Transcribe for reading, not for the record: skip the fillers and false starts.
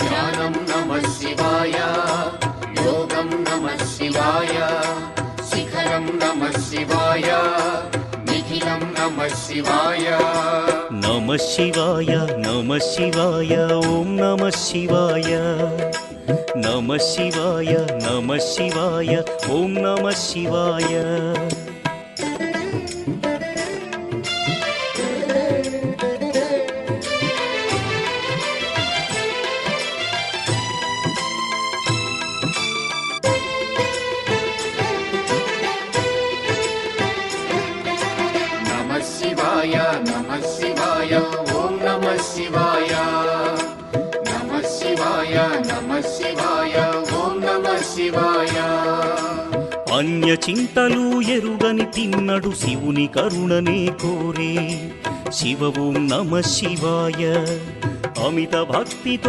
ధ్యానం నమః శివాయ, యోగం నమః శివాయ, శిఖరం నమః శివాయ, నిఖిలం నమః శివాయ. నమః శివాయ నమః శివాయ ఓం నమః శివాయ. నమః శివాయ నమః శివాయ ఓం నమః శివాయ. నమః శివాయ నమః శివాయ ఓం నమః శివాయ. నమః శివాయ నమః శివాయ ఓం నమః శివాయ. అన్య చింతలు ఎరుగని తిన్నడు శివుని కరుణనే కోరే. శివ ఓం నమః శివాయ. అమిత భక్తితో